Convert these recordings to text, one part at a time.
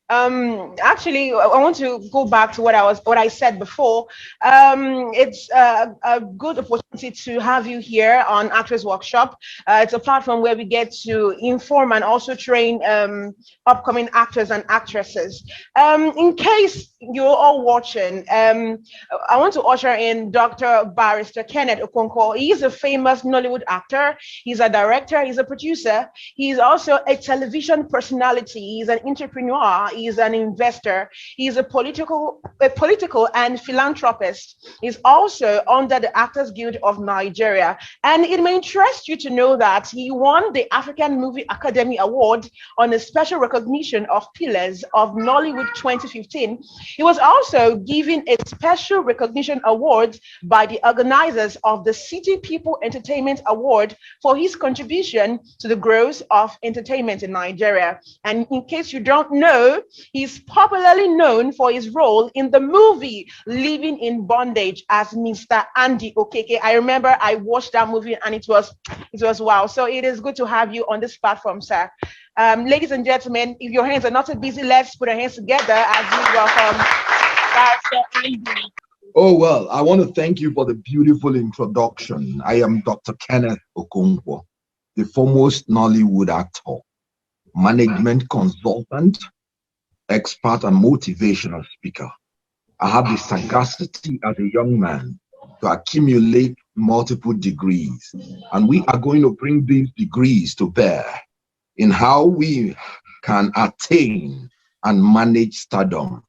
Actually, I want to go back to what I said before. It's a good opportunity to have you here on Actors Workshop. It's a platform where we get to inform and also train upcoming actors and actresses. In case you're all watching, I want to usher in Dr. Barrister Keneth Okonkwo. He's a famous Nollywood actor. He's a director. He's a producer. He's also a television personality. He's an entrepreneur. He's an investor. He's a political and philanthropist. He's also under the Actors Guild of Nigeria. And it may interest you to know that he won the African Movie Academy Award on a special recognition of Pillars of Nollywood 2015. He was also given a special recognition award by the organizers of the City People Entertainment Award for his contribution to the growth of entertainment in Nigeria. And in case you don't know, he's popularly known for his role in the movie Living in Bondage as Mr. Andy Okeke. I remember I watched that movie and it was wow. So it is good to have you on this platform, sir. Ladies and gentlemen, if your hands are not too busy, let's put our hands together as we welcome Pastor Andy. Oh, well, I want to thank you for the beautiful introduction. I am Dr. Keneth Okonkwo, the foremost Nollywood actor, management consultant, expert, and motivational speaker. I have the sagacity as a young man to accumulate multiple degrees, and we are going to bring these degrees to bear in how we can attain and manage stardom.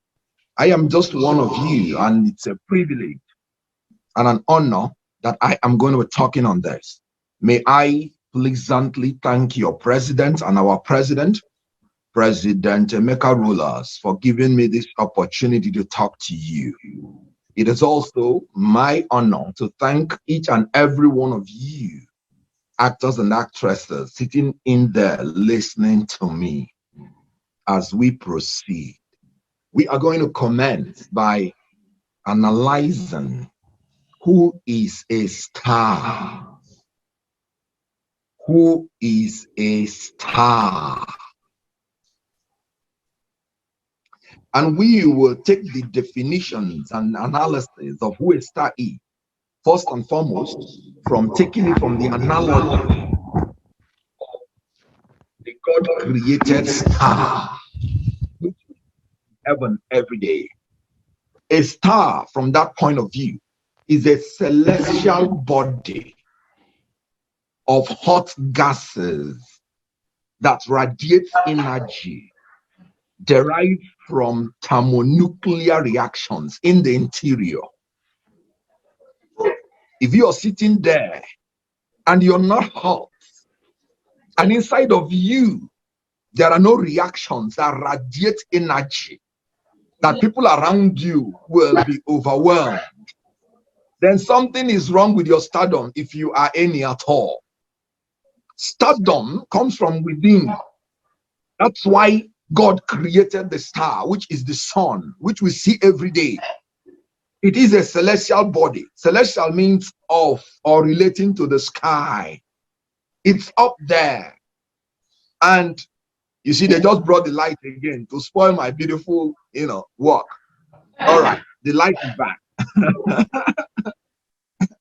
I am just one of you, and it's a privilege and an honor that I am going to be talking on this. May I pleasantly thank your president and our president, President Emeka Rulers, for giving me this opportunity to talk to you. It is also my honor to thank each and every one of you, actors and actresses, sitting in there listening to me as we proceed. We are going to commence by analyzing who is a star. Who is a star? And we will take the definitions and analysis of who a star is, first and foremost, from taking it from the analogy of the God-created star, which is heaven every day. A star, from that point of view, is a celestial body of hot gases that radiates energy derived from thermonuclear reactions in the interior. If you are sitting there and you're not hot, and inside of you there are no reactions that radiate energy, that people around you will be overwhelmed, then something is wrong with your stardom if you are any at all. Stardom comes from within. That's why God created the star, which is the sun, which we see every day. It is a celestial body. Celestial means of or relating to the sky. It's up there. And you see, they just brought the light again to spoil my beautiful, work. All right, the light is back.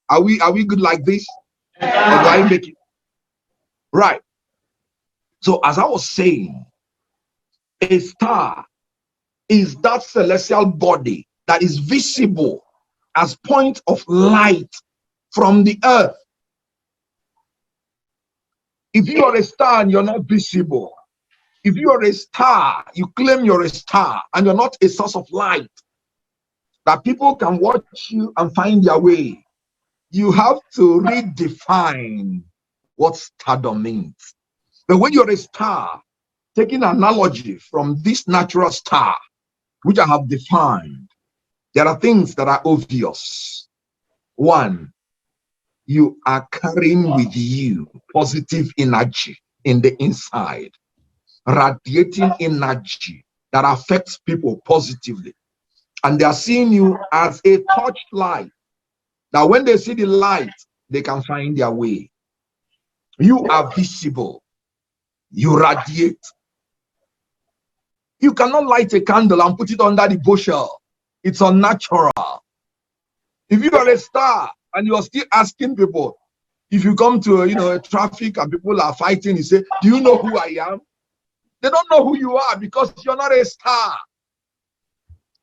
Are we good like this? Or do I make it? Right. So as I was saying, a star is that celestial body that is visible as point of light from the earth. If you are a star and you're not visible, if you are a star, you claim you're a star and you're not a source of light that people can watch you and find their way, you have to redefine what stardom means. But when you're a star, taking an analogy from this natural star, which I have defined, there are things that are obvious. One, you are carrying with you positive energy in the inside, radiating energy that affects people positively. And they are seeing you as a torchlight, that when they see the light, they can find their way. You are visible. You radiate. You cannot light a candle and put it under the bushel. It's unnatural. If you are a star and you are still asking people, if you come to a traffic and people are fighting, you say, do you know who I am? They don't know who you are because you're not a star.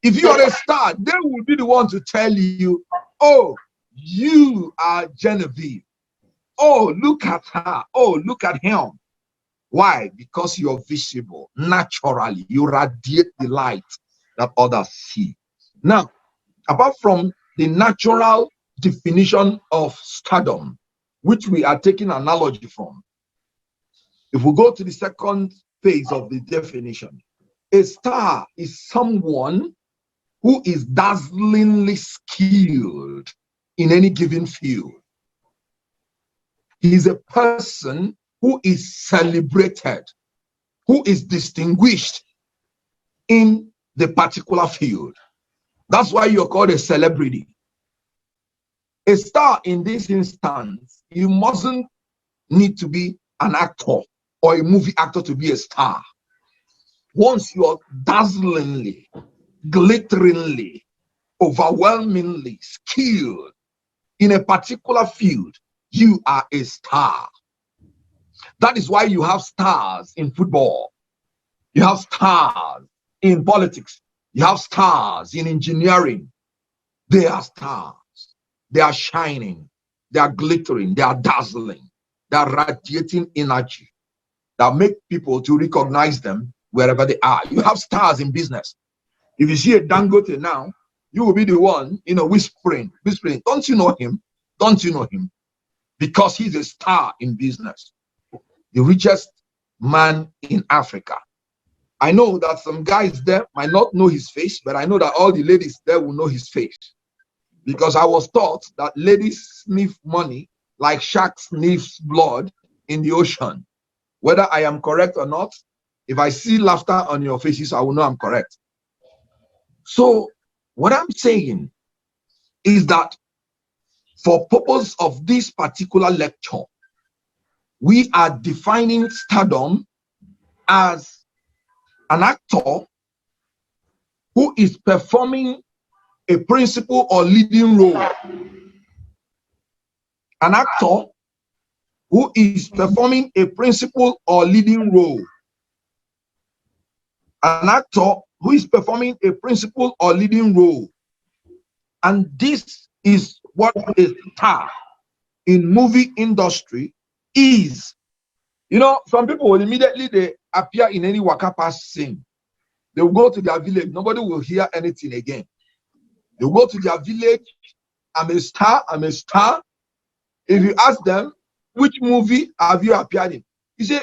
If you are a star, they will be the one to tell you, oh, you are Genevieve. Oh, look at her. Oh, look at him. Why? Because you're visible. Naturally, you radiate the light that others see. Now, apart from the natural definition of stardom, which we are taking analogy from, if we go to the second phase of the definition, a star is someone who is dazzlingly skilled in any given field. He is a person who is celebrated, who is distinguished in the particular field. That's why you're called a celebrity. A star in this instance, you mustn't need to be an actor or a movie actor to be a star. Once you are dazzlingly, glitteringly, overwhelmingly skilled in a particular field, you are a star. That is why you have stars in football. You have stars in politics. You have stars in engineering. They are stars. They are shining. They are glittering. They are dazzling. They are radiating energy that make people to recognize them wherever they are. You have stars in business. If you see a Dangote now, you will be the one, whispering, don't you know him? Don't you know him? Because he's a star in business. The richest man in Africa. I know that some guys there might not know his face, but I know that all the ladies there will know his face. Because I was taught that ladies sniff money like shark sniffs blood in the ocean. Whether I am correct or not, if I see laughter on your faces, I will know I'm correct. So what I'm saying is that for purpose of this particular lecture, we are defining stardom as an actor who is performing a principal or leading role. An actor who is performing a principal or leading role. An actor who is performing a principal or leading role. And this is what a star in movie industry is. Some people will immediately they appear in any waka pass scene. They will go to their village. Nobody will hear anything again. They will go to their village. I'm a star. I'm a star. If you ask them, which movie have you appeared in? You say,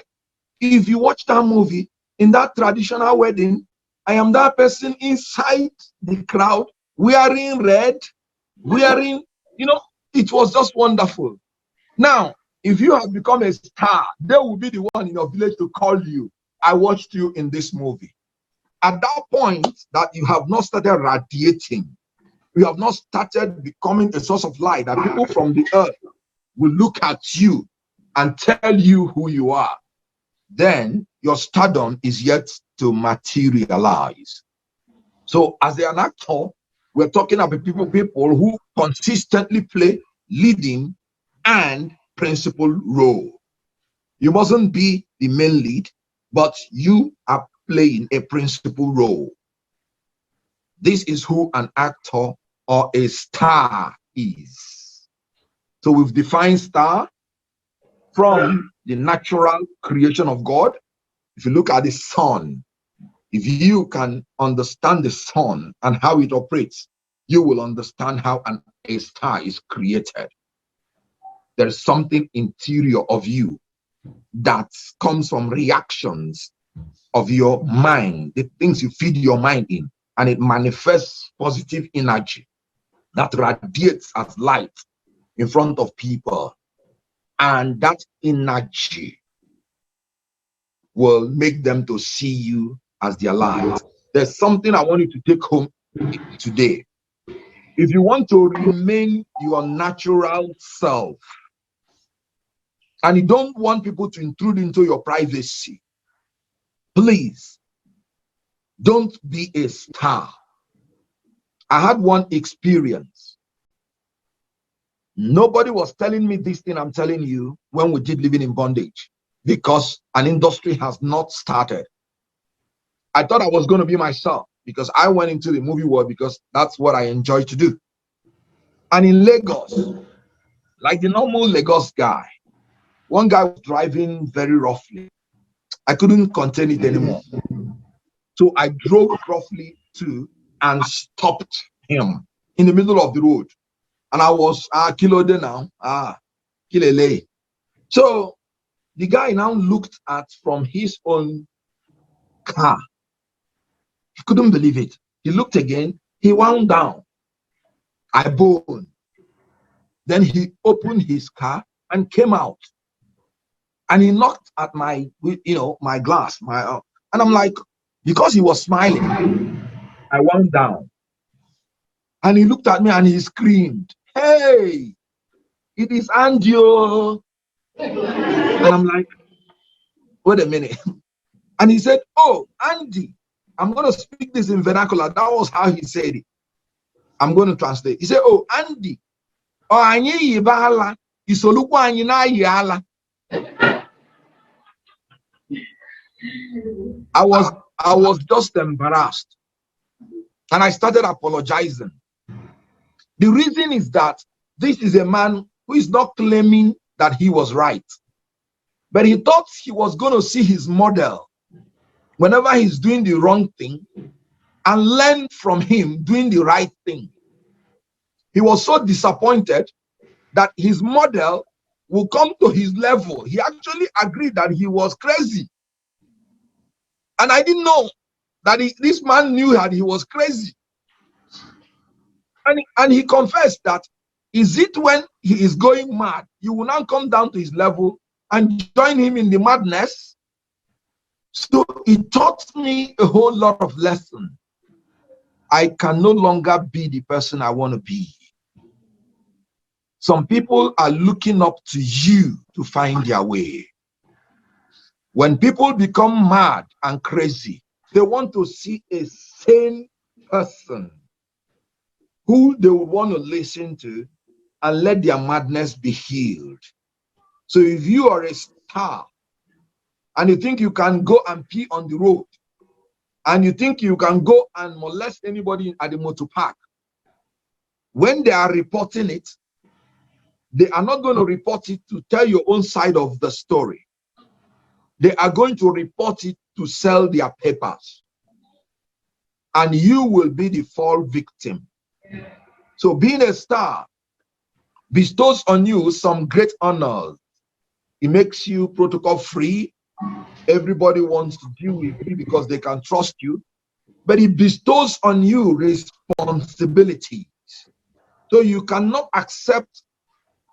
if you watch that movie in that traditional wedding, I am that person inside the crowd wearing red, it was just wonderful. Now, if you have become a star, they will be the one in your village to call you. I watched you in this movie. At that point that you have not started radiating, you have not started becoming a source of light that people from the earth will look at you and tell you who you are, then your stardom is yet to materialize. So as an actor, we're talking about people who consistently play leading and principal role. You mustn't be the main lead, but you are playing a principal role. This is who an actor or a star is. So we've defined star from the natural creation of God. If you look at the sun, if you can understand the sun and how it operates, you will understand how a star is created. There is something interior of you that comes from reactions of your mind, the things you feed your mind in, and it manifests positive energy that radiates as light in front of people. And that energy will make them to see you as their light. There's something I want you to take home today. If you want to remain your natural self, and you don't want people to intrude into your privacy, please Don't be a star. I had one experience. Nobody was telling me this thing I'm telling you when we did Living in Bondage, because an industry has not started. I thought I was going to be myself because I went into the movie world because that's what I enjoy to do. And in Lagos, like the normal Lagos guy, one guy was driving very roughly. I couldn't contain it anymore. So I drove roughly to and stopped him in the middle of the road. And I was kilo de now, kilele. So the guy now looked at from his own car. He couldn't believe it. He looked again. He wound down. I boned. Then he opened his car and came out. And he knocked at my, my glass, and I'm like, because he was smiling, I wound down. And he looked at me and he screamed, "Hey, it is Angio." And I'm like, wait a minute. And he said, "Oh, Andy." I'm going to speak this in vernacular. That was how he said it. I'm going to translate. He said, "Oh, Andy. Oh, anyi yibala. Isoluku anyi na yala." I was just embarrassed. And I started apologizing. The reason is that this is a man who is not claiming that he was right, but he thought he was going to see his model whenever he's doing the wrong thing and learn from him doing the right thing. He was so disappointed that his model will come to his level. He actually agreed that he was crazy. And I didn't know that this man knew that he was crazy. And he confessed that, is it when he is going mad, you will now come down to his level and join him in the madness? So it taught me a whole lot of lessons. I can no longer be the person I want to be. Some people are looking up to you to find their way. When people become mad and crazy, they want to see a sane person who they would want to listen to and let their madness be healed. So if you are a star and you think you can go and pee on the road, and you think you can go and molest anybody at the motor park, when they are reporting it, they are not going to report it to tell your own side of the story. They are going to report it to sell their papers. And you will be the fall victim. So being a star bestows on you some great honors. It makes you protocol free. Everybody wants to deal with you because they can trust you. But it bestows on you responsibilities. So you cannot accept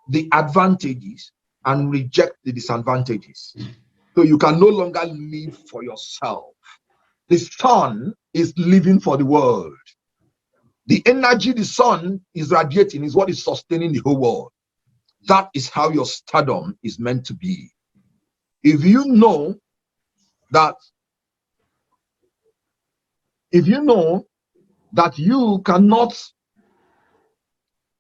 the advantages and reject the disadvantages. So you can no longer live for yourself. The sun is living for the world. The energy the sun is radiating is what is sustaining the whole world. That is how your stardom is meant to be. If you know that you cannot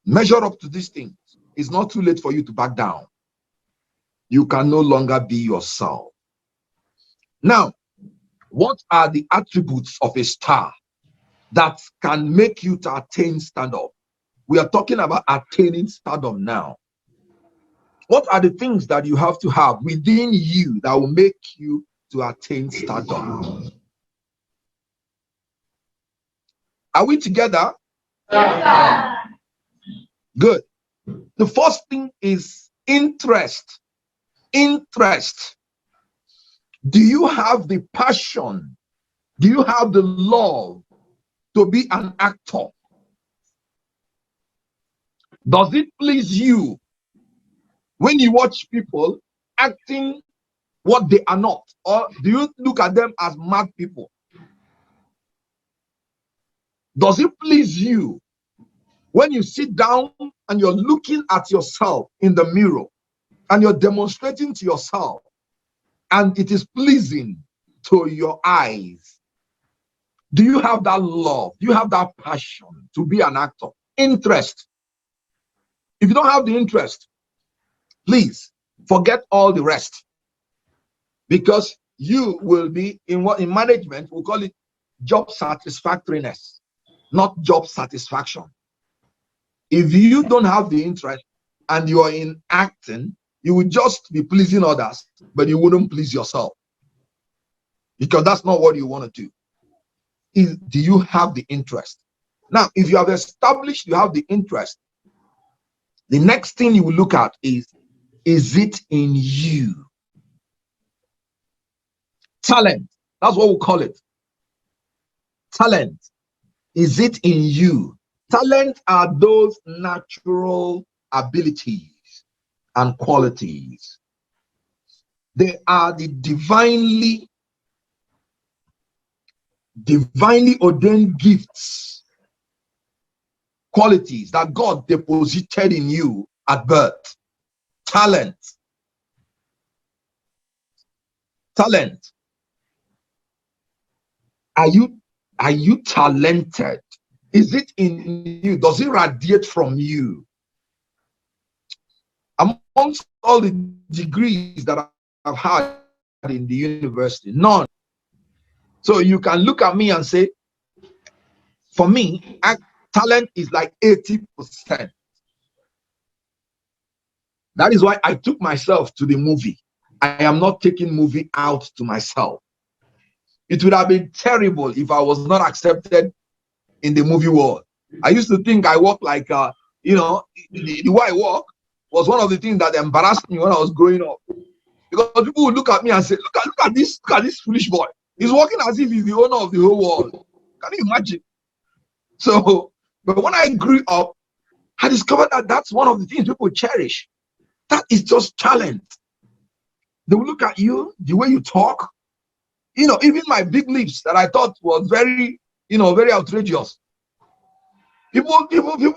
measure up to these things, it's not too late for you to back down. You can no longer be yourself. Now, what are the attributes of a star that can make you to attain stardom? We are talking about attaining stardom now. What are the things that you have to have within you that will make you to attain stardom? Are we together? Good. The first thing is interest. Interest. Do you have the passion? Do you have the love to be an actor? Does it please you when you watch people acting what they are not? Or do you look at them as mad people? Does it please you when you sit down and you're looking at yourself in the mirror and you're demonstrating to yourself and it is pleasing to your eyes? Do you have that love? Do you have that passion to be an actor? Interest. If you don't have the interest, please forget all the rest, because you will be in what in management we call it job satisfactoriness, not job satisfaction. If you don't have the interest and you are in acting, you will just be pleasing others, but you wouldn't please yourself, because that's not what you want to do. Do you have the interest? Now, if you have established you have the interest, the next thing you will look at is it in you? Talent. That's what we call it. Talent. Is it in you? Talent are those natural abilities and qualities. They are the divinely ordained gifts, qualities that God deposited in you at birth. Talent. Talent. Are you talented? Is it in you? Does it radiate from you? Amongst all the degrees that I've had in the university, none. So you can look at me and say, for me, talent is like 80%. That is why I took myself to the movie. I am not taking movie out to myself. It would have been terrible if I was not accepted in the movie world. I used to think I walk like, the way I walk was one of the things that embarrassed me when I was growing up. Because people would look at me and say, look at this foolish boy. He's walking as if he's the owner of the whole world. Can you imagine? So, but when I grew up, I discovered that that's one of the things people cherish. That is just talent. They will look at you, the way you talk. Even my big lips that I thought was very, very outrageous. People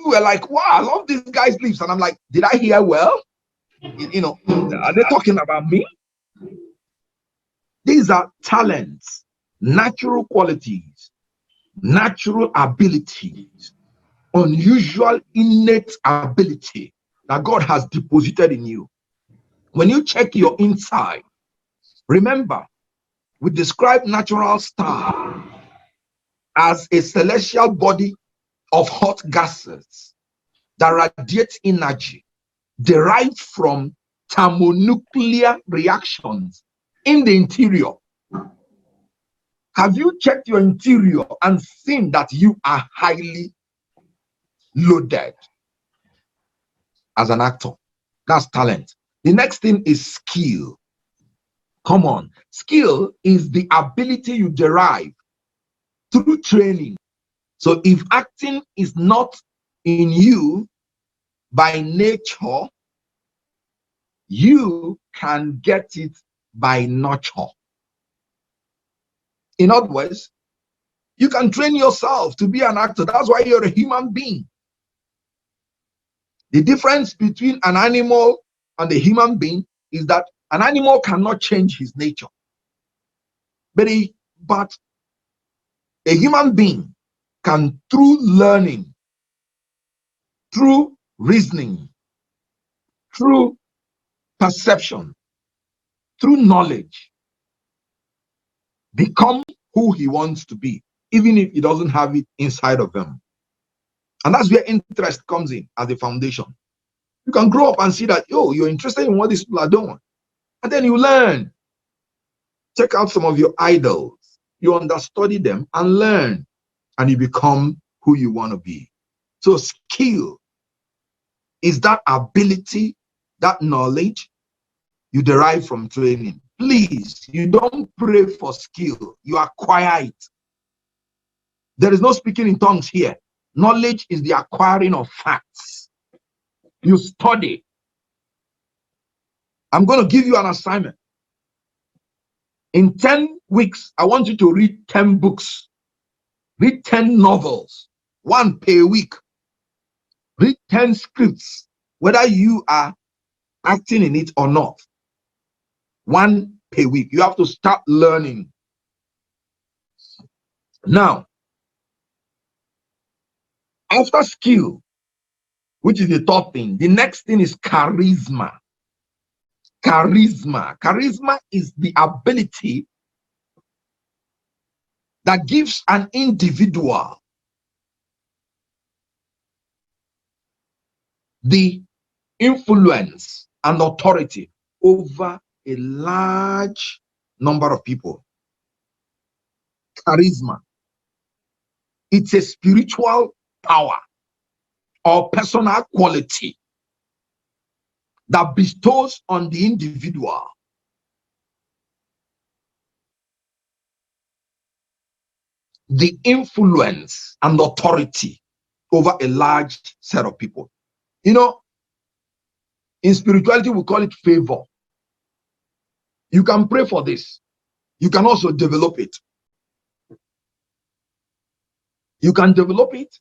were like, wow, I love this guy's lips. And I'm like, did I hear well? Are they talking about me? These are talents, natural qualities, natural abilities, unusual innate ability that God has deposited in you. When you check your inside, remember, we describe natural star as a celestial body of hot gases that radiates energy derived from thermonuclear reactions in the interior. Have you checked your interior and seen that you are highly loaded as an actor? That's talent. The next thing is skill. Come on. Skill is the ability you derive through training. So if acting is not in you by nature, you can get it by nurture. In other words, you can train yourself to be an actor. That's why you're a human being. The difference between an animal and a human being is that an animal cannot change his nature. But a human being can, through learning, through reasoning, through perception, through knowledge, become who he wants to be, even if he doesn't have it inside of him. And that's where interest comes in as a foundation. You can grow up and see that, you're interested in what these people are doing. And then you learn. Check out some of your idols. You understudy them and learn. And you become who you want to be. So skill is that ability, that knowledge you derive from training. Please, you don't pray for skill. You acquire it. There is no speaking in tongues here. Knowledge is the acquiring of facts. You study. I'm going to give you an assignment. In 10 weeks, I want you to read 10 books. Read 10 novels, one per week. Read 10 scripts, whether you are acting in it or not. One per week. You have to start learning. Now, After skill, which is the top thing, the next thing is charisma. Charisma. Charisma is the ability that gives an individual the influence and authority over a large number of people. Charisma. It's a spiritual power or personal quality that bestows on the individual the influence and authority over a large set of people. You know, in spirituality, we call it favor. You can pray for this. You can also develop it. You can develop it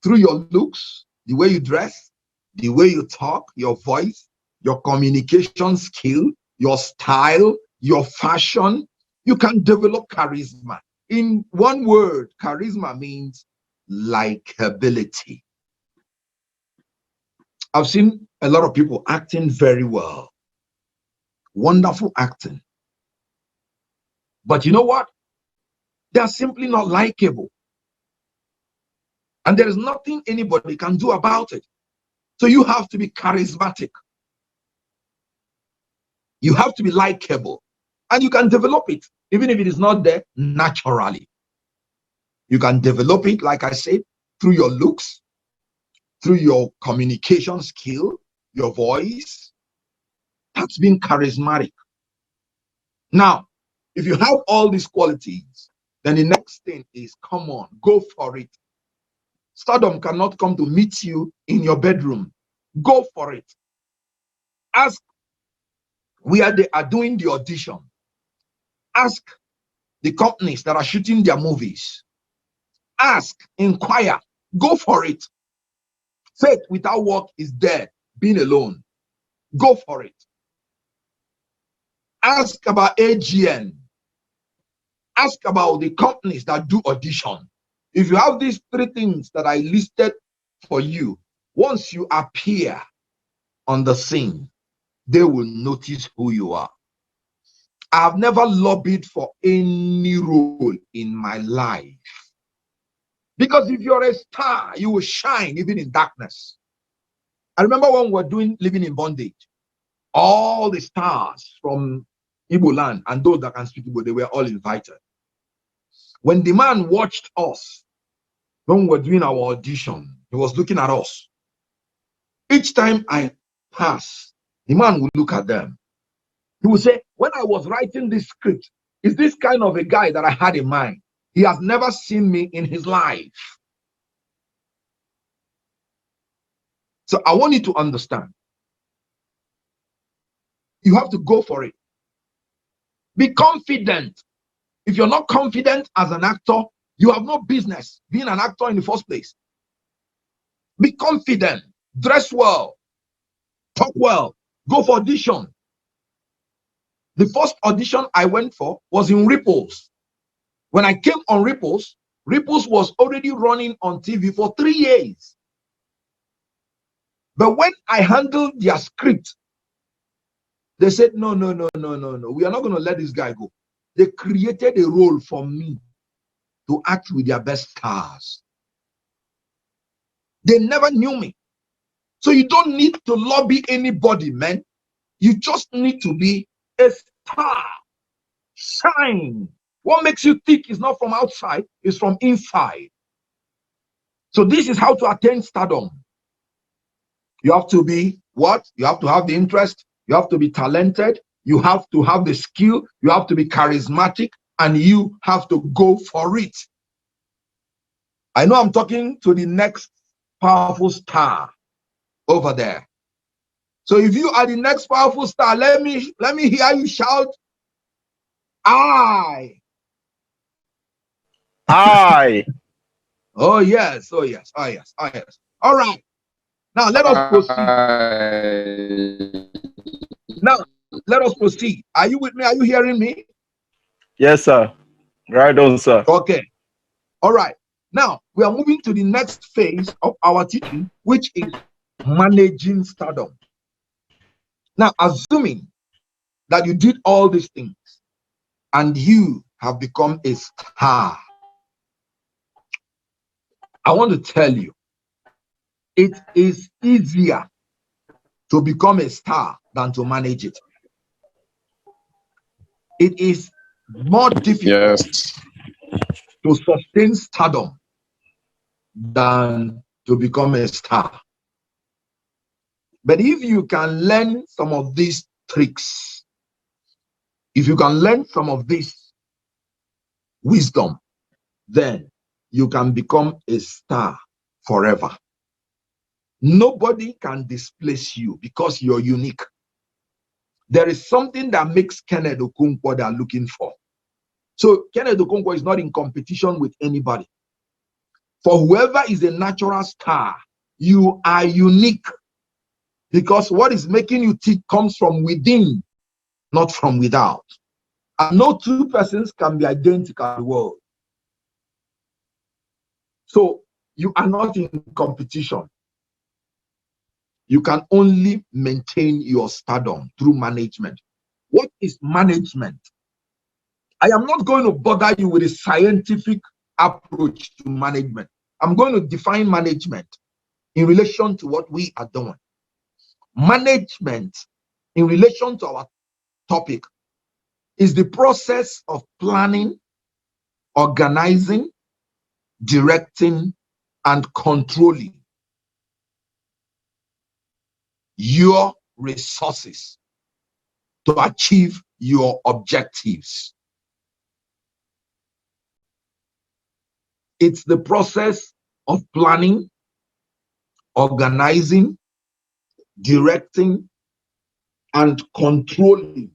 through your looks, the way you dress, the way you talk, your voice, your communication skill, your style, your fashion. You can develop charisma. In one word, charisma means likability. I've seen a lot of people acting very well, wonderful acting. But you know what? They're simply not likable. And there is nothing anybody can do about it. So you have to be charismatic. You have to be likable. And you can develop it, even if it is not there naturally. You can develop it, like I said, through your looks, through your communication skill, your voice. That's being charismatic. Now, if you have all these qualities, then the next thing is, come on, go for it. Stardom cannot come to meet you in your bedroom. Go for it. Ask where they are doing the audition. Ask the companies that are shooting their movies. Ask, inquire, go for it. Faith without work is dead, being alone. Go for it. Ask about AGN. Ask about the companies that do audition. If you have these three things that I listed for you, once you appear on the scene, they will notice who you are. I have never lobbied for any role in my life. Because if you're a star, you will shine even in darkness. I remember when we were doing Living in Bondage, all the stars from Igbo land and those that can speak Igbo, they were all invited. When the man watched us, when we were doing our audition, he was looking at us. Each time I pass, the man would look at them. He would say, when I was writing this script, is this kind of a guy that I had in mind? He has never seen me in his life. So I want you to understand. You have to go for it. Be confident. If you're not confident as an actor, you have no business being an actor in the first place. Be confident. Dress well. Talk well. Go for audition. The first audition I went for was in Ripples. When I came on Ripples, Ripples was already running on TV for 3 years. But when I handled their script, they said, no. We are not going to let this guy go. They created a role for me to act with their best stars. They never knew me. So you don't need to lobby anybody, man. You just need to be a star. Shine. What makes you think is not from outside, is from inside. So this is how to attain stardom. You have to be what? You have to have the interest. You have to be talented. You have to have the skill. You have to be charismatic. And you have to go for it. I know I'm talking to the next powerful star over there. So if you are the next powerful star, let me hear you shout, I. I. Oh yes, oh yes, oh yes, oh yes. All right. Now let us proceed. Now let us proceed. Are you with me? Are you hearing me? Yes, sir. Right on, sir. Okay. All right. Now, we are moving to the next phase of our teaching, which is managing stardom. Now, assuming that you did all these things and you have become a star, I want to tell you, it is easier to become a star than to manage it. It is more difficult to sustain stardom than to become a star. But if you can learn some of these tricks, if you can learn some of this wisdom, then you can become a star forever. Nobody can displace you because you're unique. There is something that makes Keneth Okonkwo they're looking for. So Keneth Okonkwo is not in competition with anybody. For whoever is a natural star, you are unique because what is making you tick comes from within, not from without. And no two persons can be identical in the world. So you are not in competition. You can only maintain your stardom through management. What is management? I am not going to bother you with a scientific approach to management. I'm going to define management in relation to what we are doing. Management, in relation to our topic, is the process of planning, organizing, directing, and controlling your resources to achieve your objectives. It's the process of planning, organizing, directing, and controlling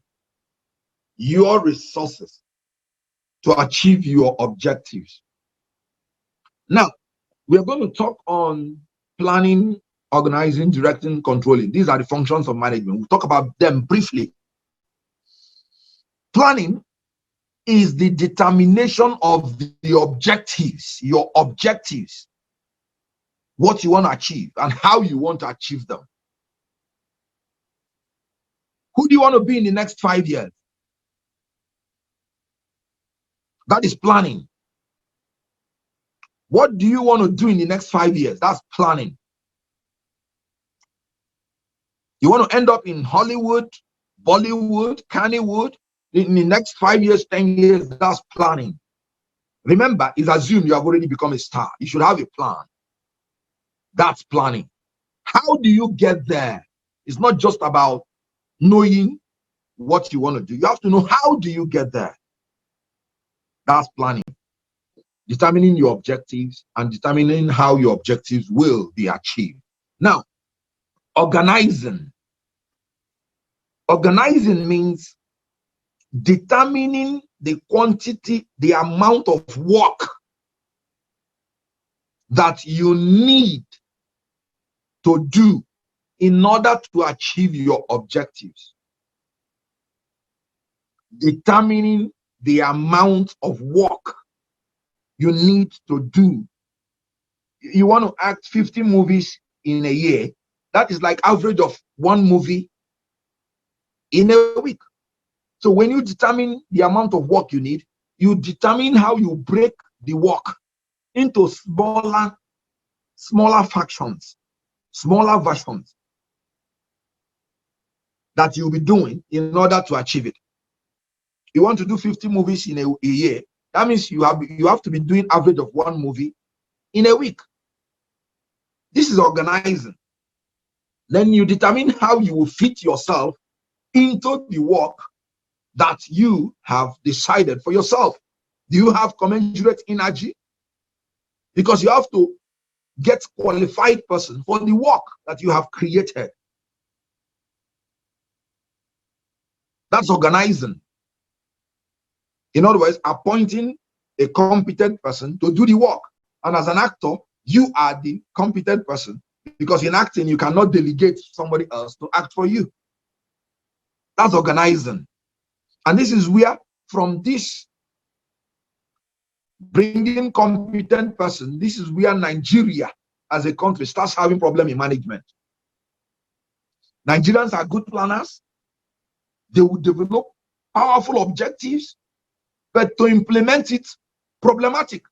your resources to achieve your objectives. Now, we are going to talk on planning, organizing, directing, controlling. These are the functions of management. We'll talk about them briefly. Planning is the determination of the objectives, your objectives, what you want to achieve and how you want to achieve them. Who do you want to be in the next 5 years? That is planning. What do you want to do in the next 5 years? That's planning. You want to end up in Hollywood, Bollywood, Kennywood in the next 5 years, 10 years? That's planning. Remember, it's assumed you have already become a star. You should have a plan. That's planning. How do you get there? It's not just about knowing what you want to do. You have to know how do you get there. That's planning. Determining your objectives and determining how your objectives will be achieved. Now, organizing. Organizing means determining the quantity, the amount of work that you need to do in order to achieve your objectives. Determining the amount of work you need to do. You want to act 50 movies in a year. That is like average of one movie in a week. So when you determine the amount of work you need, you determine how you break the work into smaller fractions, smaller versions that you'll be doing in order to achieve it. You want to do 50 movies in a year. That means you have to be doing average of one movie in a week. This is organizing. Then you determine how you will fit yourself into the work that you have decided for yourself. Do you have commensurate energy? Because you have to get qualified person for the work that you have created. That's organizing. In other words, appointing a competent person to do the work. And as an actor, you are the competent person because in acting, you cannot delegate somebody else to act for you. That's organizing. And this is where, from this bringing competent person. This is where Nigeria as a country starts having problem in management. Nigerians are good planners. They will develop powerful objectives, but to implement it, problematic.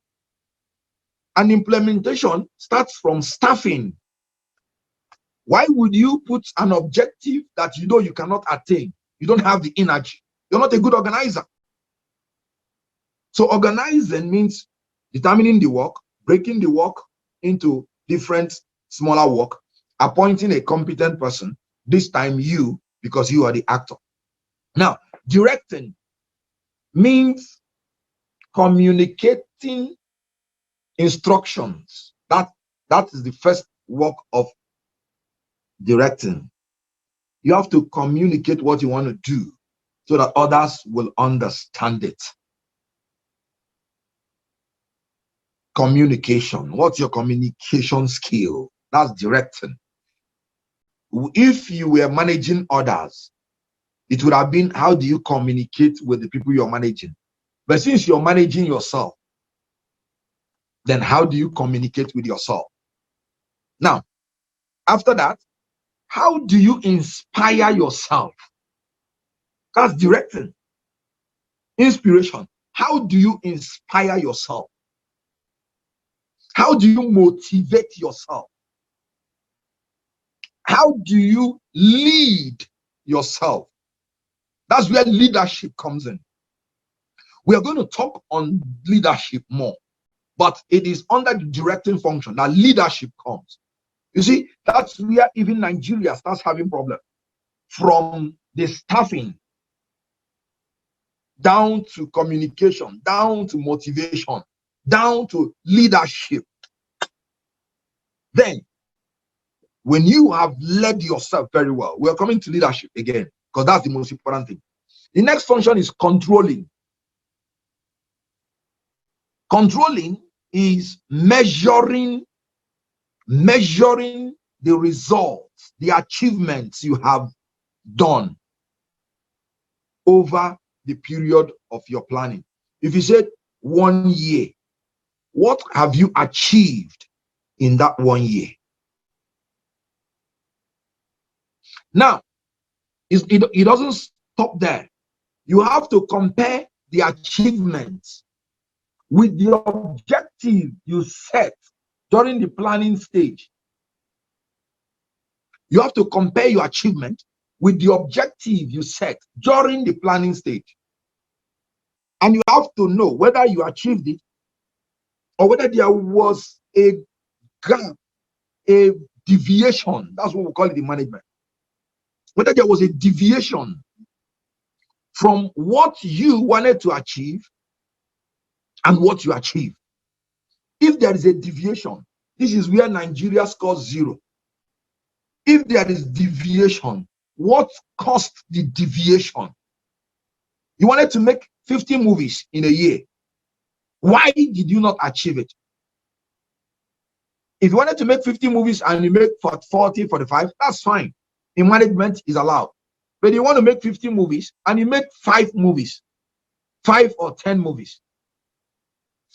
And implementation starts from staffing. Why would you put an objective that you know you cannot attain? You don't have the energy. You're not a good organizer. So organizing means determining the work, breaking the work into different smaller work, appointing a competent person, this time you, because you are the actor. Now, directing means communicating instructions. That is the first work of directing. You have to communicate what you want to do so that others will understand it. Communication. What's your communication skill? That's directing. If you were managing others, it would have been, how do you communicate with the people you're managing? But since you're managing yourself, then how do you communicate with yourself? Now, after that, how do you inspire yourself? That's directing. Inspiration. How do you inspire yourself? How do you motivate yourself? How do you lead yourself? That's where leadership comes in. We are going to talk on leadership more, but it is under the directing function that leadership comes. You see, that's where even Nigeria starts having problems. From the staffing, down to communication, down to motivation, down to leadership. Then, when you have led yourself very well, we are coming to leadership again, because that's the most important thing. The next function is controlling. Controlling is measuring the results, the achievements you have done over the period of your planning. If you said 1 year, what have you achieved in that 1 year? Now, it doesn't stop there. You have to compare the achievements with the objective you set during the planning stage. You have to compare your achievement with the objective you set during the planning stage. And you have to know whether you achieved it or whether there was a gap, a deviation. That's what we call it in management. Whether there was a deviation from what you wanted to achieve and what you achieved. If there is a deviation, this is where Nigeria scores 0. If there is deviation, what caused the deviation? You wanted to make 50 movies in a year. Why did you not achieve it? If you wanted to make 50 movies and you make 40, 45, that's fine. In management is allowed. But you want to make 50 movies and you make 5 movies, 5 or 10 movies.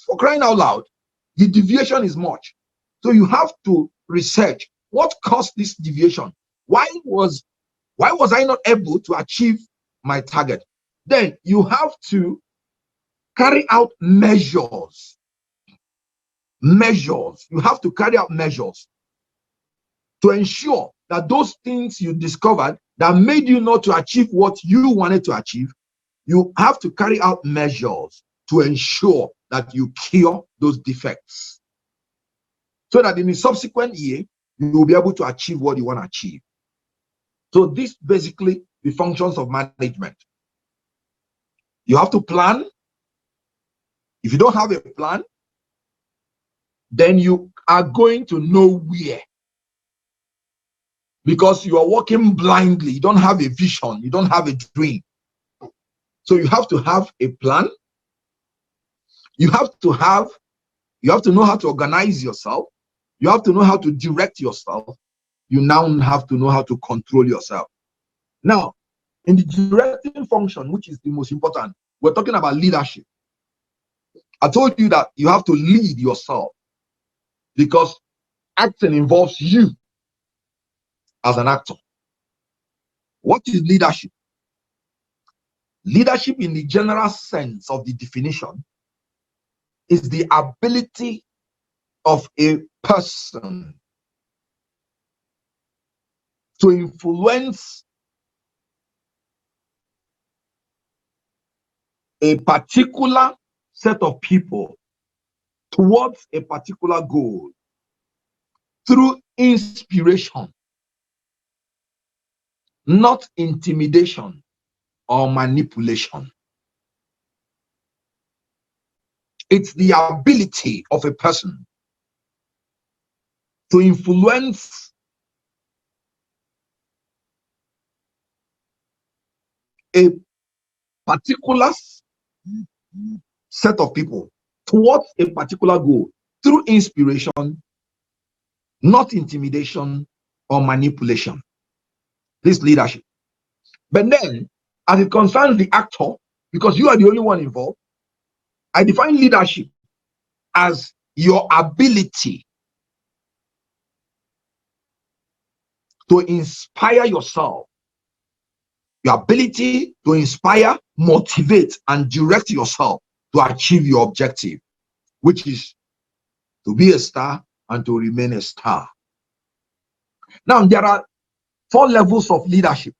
For crying out loud, the deviation is much. So you have to research what caused this deviation. Why was I not able to achieve my target? Then you have to carry out measures. You have to carry out measures to ensure that those things you discovered that made you not to achieve what you wanted to achieve, you have to carry out measures to ensure that you cure those defects, so that in the subsequent year, you will be able to achieve what you want to achieve. So this basically the functions of management. You have to plan. If you don't have a plan, then you are going to nowhere, because you are walking blindly. You don't have a vision. You don't have a dream. So you have to have a plan. You have to know how to organize yourself. You have to know how to direct yourself. You now have to know how to control yourself. Now, in the directing function, which is the most important, we're talking about leadership. I told you that you have to lead yourself because acting involves you as an actor. What is leadership? Leadership, in the general sense of the definition, is the ability of a person to influence a particular set of people towards a particular goal through inspiration, not intimidation or manipulation. It's the ability of a person to influence a particular set of people towards a particular goal through inspiration, not intimidation or manipulation. This leadership. But then, as it concerns the actor, because you are the only one involved, I define leadership as your ability to inspire yourself, your ability to inspire, motivate, and direct yourself to achieve your objective, which is to be a star and to remain a star. Now, there are 4 levels of leadership.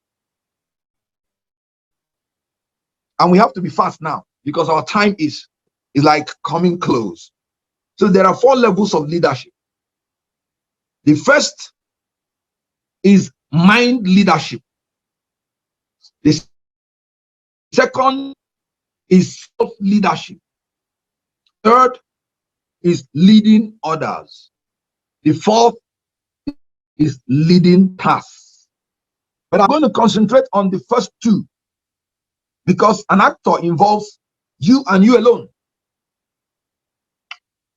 And we have to be fast now because our time is like coming close. So there are 4 levels of leadership. The first is mind leadership. The second is self-leadership. Third is leading others. The fourth is leading tasks. But I'm going to concentrate on the first 2 because an actor involves you and you alone.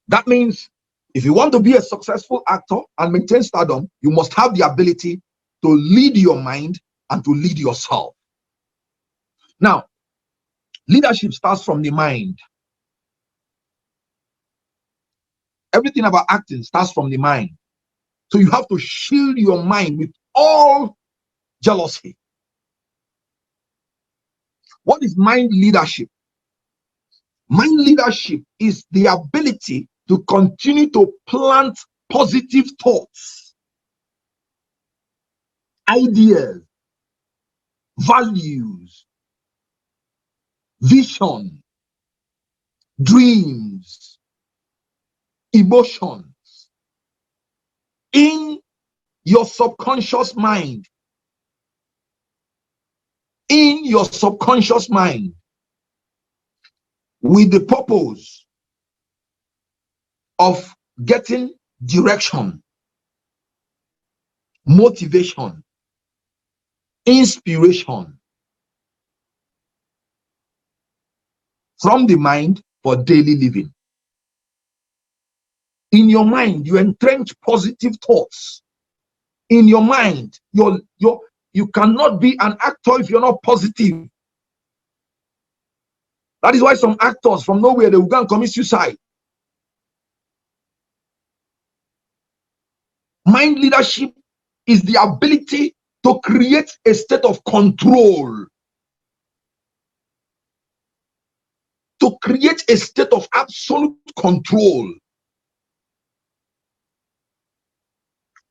That means if you want to be a successful actor and maintain stardom, you must have the ability to lead your mind and to lead yourself. Now, leadership starts from the mind. Everything about acting starts from the mind. So you have to shield your mind with all jealousy. What is mind leadership? Mind leadership is the ability to continue to plant positive thoughts, ideas, values, vision, dreams, emotions in your subconscious mind. In your subconscious mind, with the purpose of getting direction, motivation, inspiration from the mind for daily living. In your mind, you entrench positive thoughts. In your mind, you cannot be an actor if you're not positive. That is why some actors from nowhere, they will go and commit suicide. Mind leadership is the ability to create a state of control, to create a state of absolute control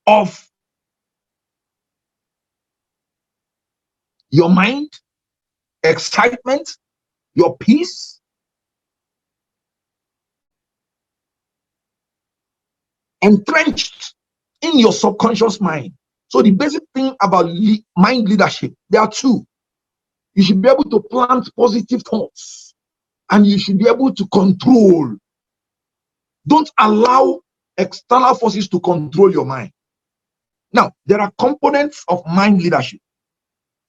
of your mind, excitement, your peace, entrenched in your subconscious mind. So the basic thing about mind leadership, there are 2. You should be able to plant positive thoughts and you should be able to control. Don't allow external forces to control your mind. Now, there are components of mind leadership.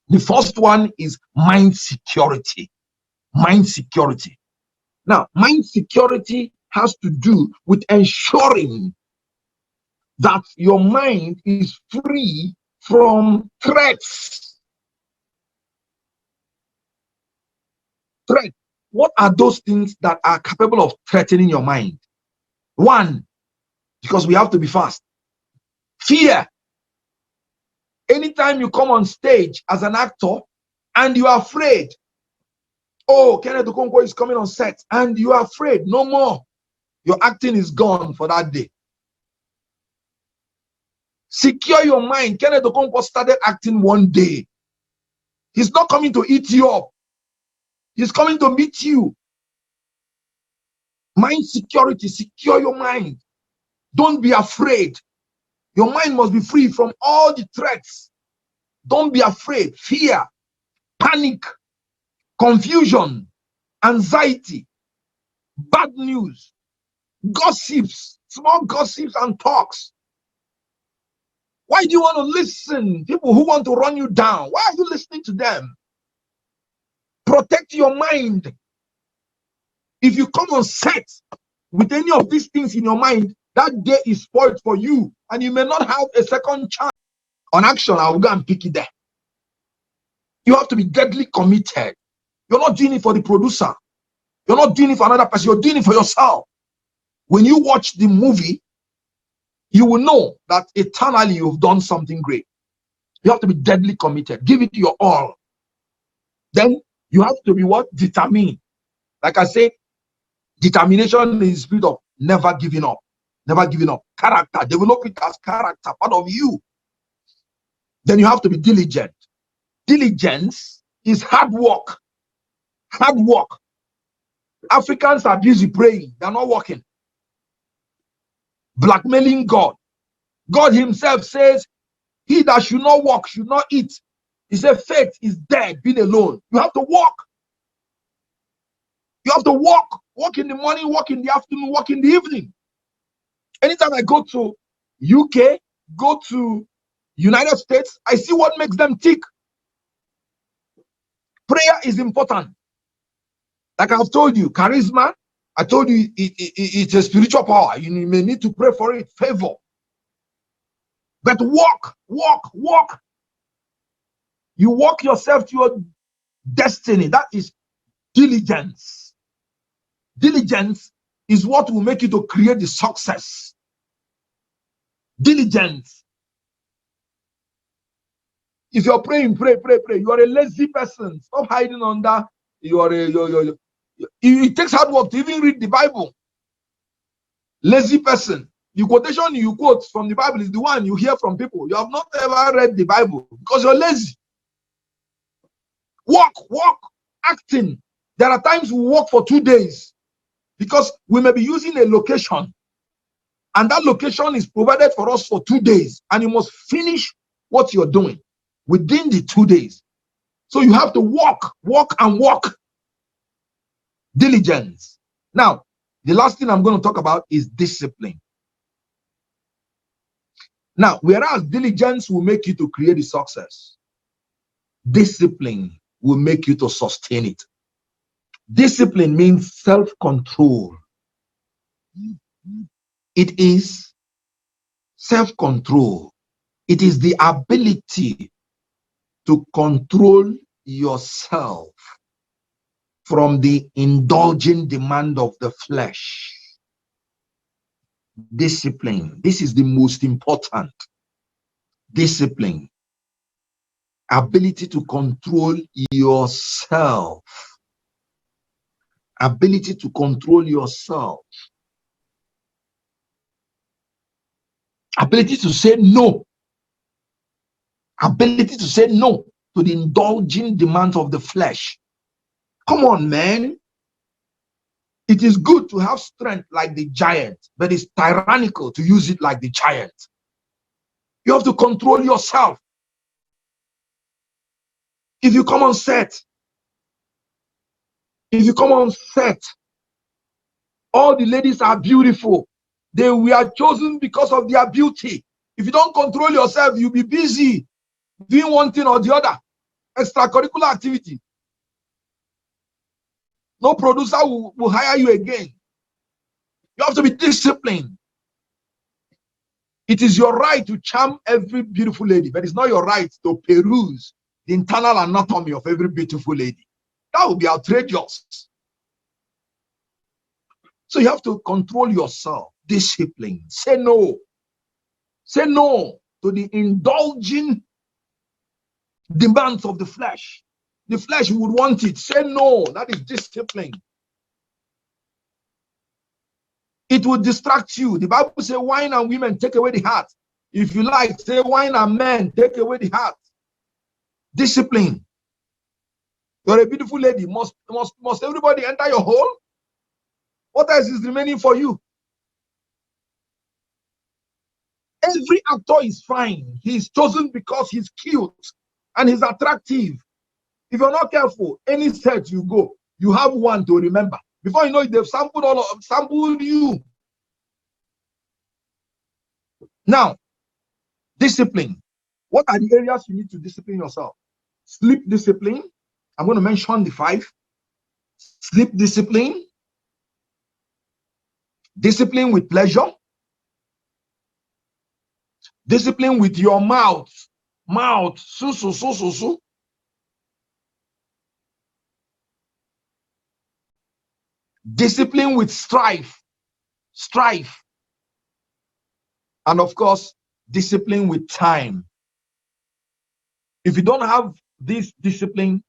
The first one is mind security. Mind security. Now, mind security has to do with ensuring that your mind is free from threats. Threat. What are those things that are capable of threatening your mind? One, because we have to be fast. Fear. Anytime you come on stage as an actor and you are afraid, oh, Keneth Okonkwo is coming on set, and you are afraid, no more. Your acting is gone for that day. Secure your mind. Keneth Okonkwo started acting one day. He's not coming to eat you up. He's coming to meet you. Mind security. Secure your mind. Don't be afraid. Your mind must be free from all the threats. Don't be afraid. Fear, panic, confusion, anxiety, bad news, gossips, small gossips and talks. Why do you want to listen? People who want to run you down. Why are you listening to them? Protect your mind. If you come on set with any of these things in your mind, that day is spoiled for you, and you may not have a second chance. On action, I will go and pick it there. You have to be deadly committed. You're not doing it for the producer. You're not doing it for another person. You're doing it for yourself. When you watch the movie, you will know that eternally you've done something great. You have to be deadly committed. Give it your all. Then you have to be what? Determined. Like I say, determination is the spirit of never giving up. Never giving up. Character. Develop it as character, part of you. Then you have to be diligent. Diligence is hard work. Hard work. Africans are busy praying. They're not working. Blackmailing God. God himself says, he that should not work should not eat. He said, faith is dead, being alone. You have to walk. You have to walk. Walk in the morning, walk in the afternoon, walk in the evening. Anytime I go to UK, go to United States, I see what makes them tick. Prayer is important. Like I've told you, charisma, I told you it's a spiritual power. You may need to pray for it, favor. But walk, walk, walk. You walk yourself to your destiny. That is diligence. Diligence is what will make you to create the success. Diligence. If you're praying, pray, pray, pray. You are a lazy person. Stop hiding under. It takes hard work to even read the Bible. Lazy person. The quotation you quote from the Bible is the one you hear from people. You have not ever read the Bible because you're lazy. Walk, walk, acting. There are times we walk for 2 days because we may be using a location, and that location is provided for us for 2 days, and you must finish what you're doing within the 2 days. So you have to walk, walk, and walk. Diligence. Now, the last thing I'm going to talk about is discipline. Now, whereas diligence will make you to create a success, discipline will make you to sustain it. Discipline means self-control. It is self-control. It is the ability to control yourself from the indulging demand of the flesh. Discipline. This is the most important. Discipline. Ability to control yourself. Ability to control yourself. Ability to say no. Ability to say no to the indulging demands of the flesh. Come on, man. It is good to have strength like the giant, but it's tyrannical to use it like the giant. You have to control yourself. If you come on set, all the ladies are beautiful. They were chosen because of their beauty. If you don't control yourself, you'll be busy doing one thing or the other. Extracurricular activity. No producer will hire you again. You have to be disciplined. It is your right to charm every beautiful lady, but it's not your right to peruse the internal anatomy of every beautiful lady. That would be outrageous. So you have to control yourself. Discipline. Say no. Say no to the indulging demands of the flesh. The flesh would want it. Say no. That is discipline. It will distract you. The Bible says wine and women take away the heart. If you like, say wine and men take away the heart. Discipline. You're a beautiful lady. Must everybody enter your hole? What else is remaining for you? Every actor is fine. He's chosen because he's cute and he's attractive. If you're not careful, any set you go, you have one to remember. Before you know it, they've sampled you. Now, discipline. What are the areas you need to discipline yourself? Sleep discipline. I'm going to mention the 5. Sleep discipline. Discipline with pleasure. Discipline with your mouth. Mouth. Su. Discipline with strife. Strife. And of course, discipline with time. If you don't have this discipline,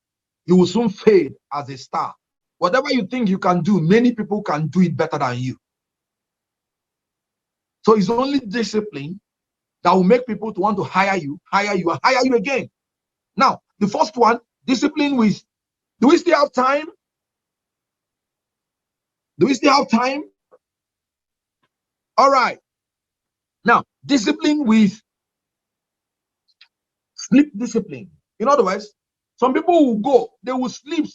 you will soon fade as a star. Whatever you think you can do, many people can do it better than you. So it's only discipline that will make people to want to hire you, and hire you again. Now, the first one, discipline with, do we still have time? Do we still have time? All right. Now, discipline with sleep discipline. In other words, some people will go, they will sleep.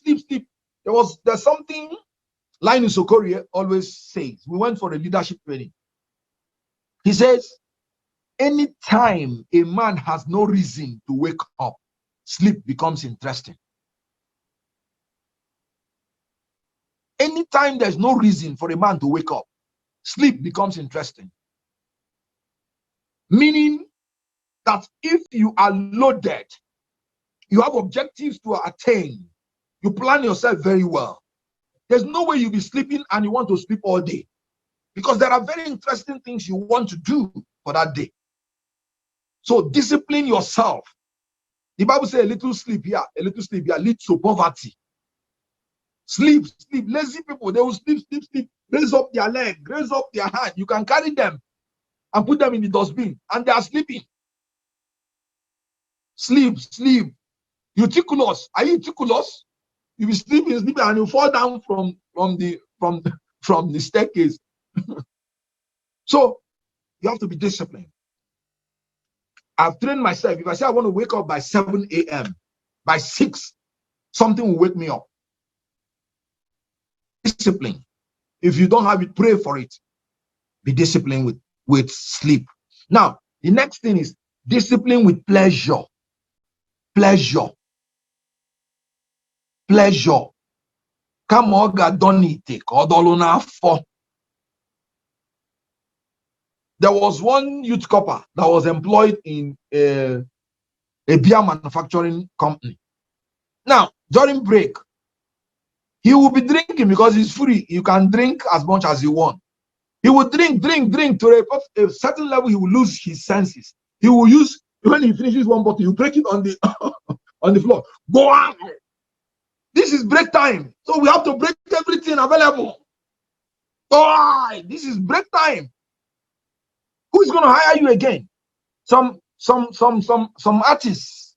There's something Linus Okorie always says. We went for a leadership training. He says, anytime a man has no reason to wake up, sleep becomes interesting. Anytime there's no reason for a man to wake up, sleep becomes interesting. Meaning that if you are loaded, you have objectives to attain, you plan yourself very well, there's no way you'll be sleeping and you want to sleep all day, because there are very interesting things you want to do for that day. So discipline yourself. The Bible says a little sleep here leads to poverty. Sleep. Lazy people, they will sleep. Raise up their leg, raise up their hand. You can carry them and put them in the dustbin, and they are sleeping. Sleep. You ticulous. Are you ticulous? You be sleeping, and you fall down from the staircase. So you have to be disciplined. I've trained myself. If I say I want to wake up by 7 a.m., by 6, something will wake me up. Discipline. If you don't have it, pray for it. Be disciplined with sleep. Now, the next thing is discipline with pleasure. Pleasure. Come on, God, don't need take. There was one youth copper that was employed in a beer manufacturing company. Now, during break, he will be drinking because it's free. You can drink as much as you want. He will drink to a certain level. He will lose his senses. He will use, when he finishes one bottle, you break it on the on the floor. Go on. This is break time, so we have to break everything available. Oh, this is break time. Who is going to hire you again? Some artists,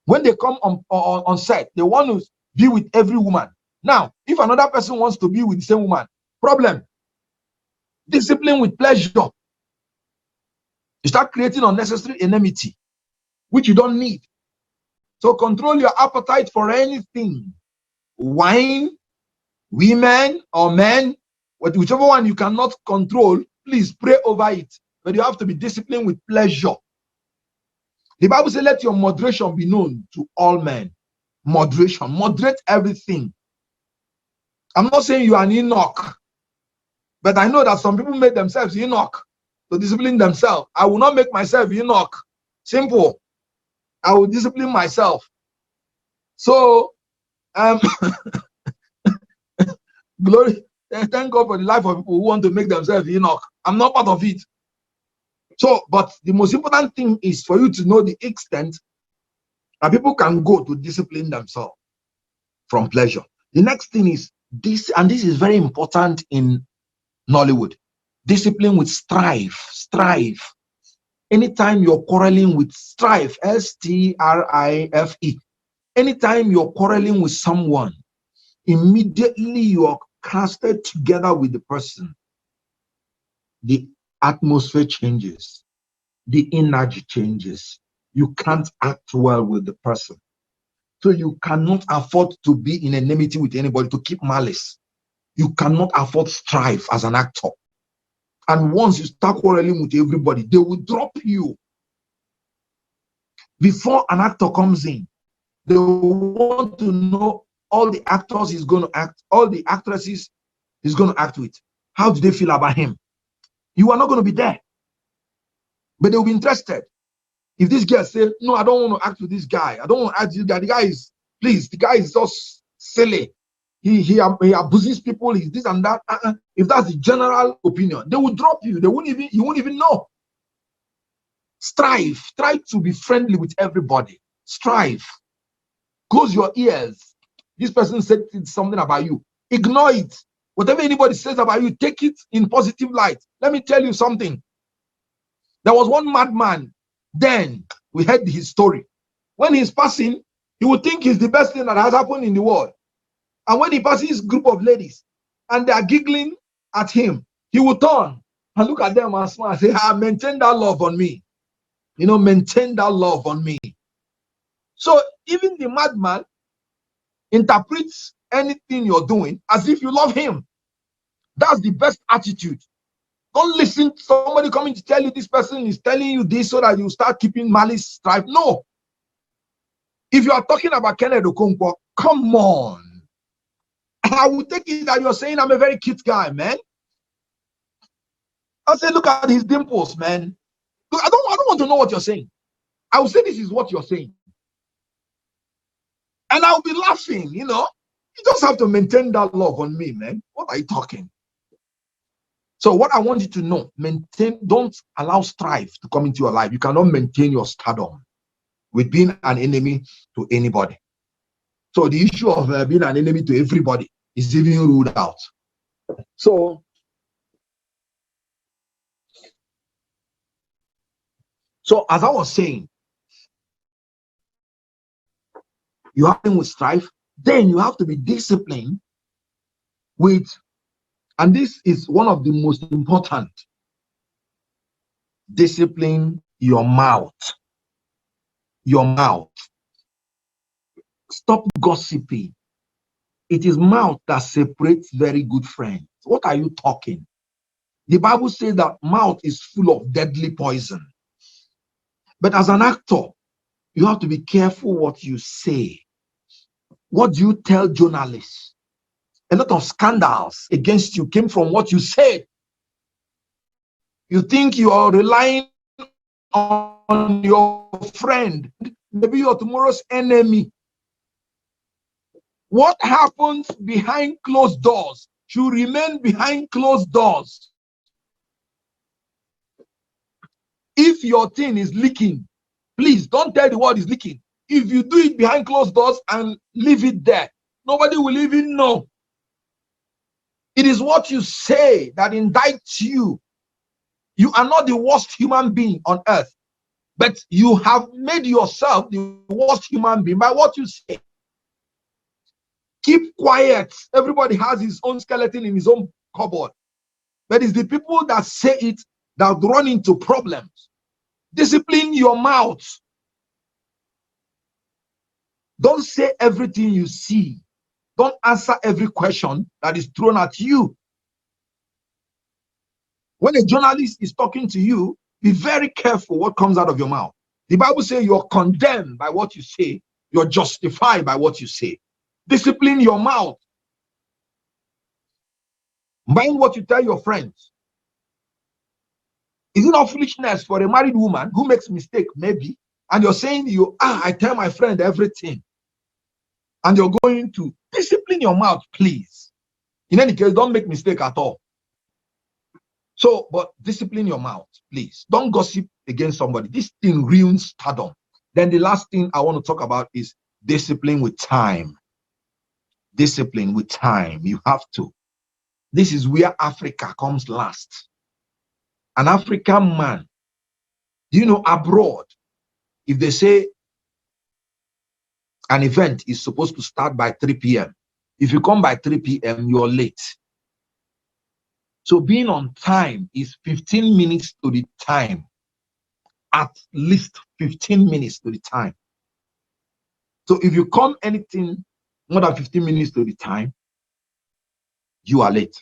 when they come on set, they want to be with every woman. Now, if another person wants to be with the same woman, problem. Discipline with pleasure. You start creating unnecessary enmity, which you don't need. So control your appetite for anything. Wine, women, or men, whichever one you cannot control, please pray over it. But you have to be disciplined with pleasure. The Bible says, let your moderation be known to all men. Moderation. Moderate everything. I'm not saying you are an Enoch, but I know that some people make themselves Enoch to discipline themselves. I will not make myself Enoch. Simple. I will discipline myself. So, glory Thank God for the life of people who want to make themselves Enoch. I'm not part of it. So, but the most important thing is for you to know the extent that people can go to discipline themselves from pleasure. The next thing is this, and this is very important in Nollywood. Discipline with strife. Strife. Anytime you're quarreling with strife, S-T-R-I-F-E. Anytime you're quarreling with someone, immediately you are casted together with the person. The atmosphere changes. The energy changes. You can't act well with the person. So you cannot afford to be in enmity with anybody, to keep malice. You cannot afford strife as an actor. And once you start quarreling with everybody, they will drop you. Before an actor comes in, they want to know all the actors he's going to act, all the actresses he's going to act with. How do they feel about him? You are not going to be there. But they'll be interested. If this girl say, no, I don't want to act with this guy. I don't want to act with this guy. The guy is, please, the guy is just silly. He abuses people, he's this and that. If that's the general opinion, they will drop you. You won't even know. Strive. Try to be friendly with everybody. Strive. Close your ears. This person said something about you. Ignore it. Whatever anybody says about you, take it in positive light. Let me tell you something. There was one madman. Then we heard his story. When he's passing, he would think he's the best thing that has happened in the world. And when he passes a group of ladies and they are giggling at him, he will turn and look at them and smile and say, maintain that love on me. Maintain that love on me. So even the madman interprets anything you're doing as if you love him. That's the best attitude. Don't listen to somebody coming to tell you this person is telling you this so that you start keeping malice, strife. No. If you are talking about Keneth Okonkwo, come on. I will take it that you're saying I'm a very cute guy, man. I'll say, look at his dimples, man. Look, I don't want to know what you're saying. I will say this is what you're saying. And I'll be laughing, You just have to maintain that love on me, man. What are you talking? So what I want you to know, don't allow strife to come into your life. You cannot maintain your stardom with being an enemy to anybody. So the issue of being an enemy to everybody is even ruled out. So as I was saying, you have to with strife, then you have to be disciplined with, and this is one of the most important, discipline your mouth. Your mouth. Stop gossiping. It is mouth that separates very good friends. What are you talking? The Bible says that mouth is full of deadly poison. But as an actor, you have to be careful what you say. What do you tell journalists? A lot of scandals against you came from what you said. You think you are relying on your friend, maybe your tomorrow's enemy. What happens behind closed doors should remain behind closed doors. If your thing is leaking, please don't tell the world it's leaking. If you do it behind closed doors and leave it there, nobody will even know. It is what you say that indicts you. You are not the worst human being on earth, but you have made yourself the worst human being by what you say. Keep quiet. Everybody has his own skeleton in his own cupboard. But it's the people that say it that run into problems. Discipline your mouth. Don't say everything you see. Don't answer every question that is thrown at you. When a journalist is talking to you, be very careful what comes out of your mouth. The Bible says you're condemned by what you say. You're justified by what you say. Discipline your mouth. Mind what you tell your friends. Is it not foolishness for a married woman who makes mistake, maybe, and you're saying I tell my friend everything, and you're going to discipline your mouth, please. In any case, don't make mistake at all. So, but discipline your mouth, please. Don't gossip against somebody. This thing ruins stardom. Then the last thing I want to talk about is discipline with time. Discipline with time. You have to. This is where Africa comes last. An African man, you know, abroad, if they say an event is supposed to start by 3 p.m., if you come by 3 p.m., you're late. So being on time is 15 minutes to the time. At least 15 minutes to the time. So if you come anything more than 15 minutes to the time, you are late.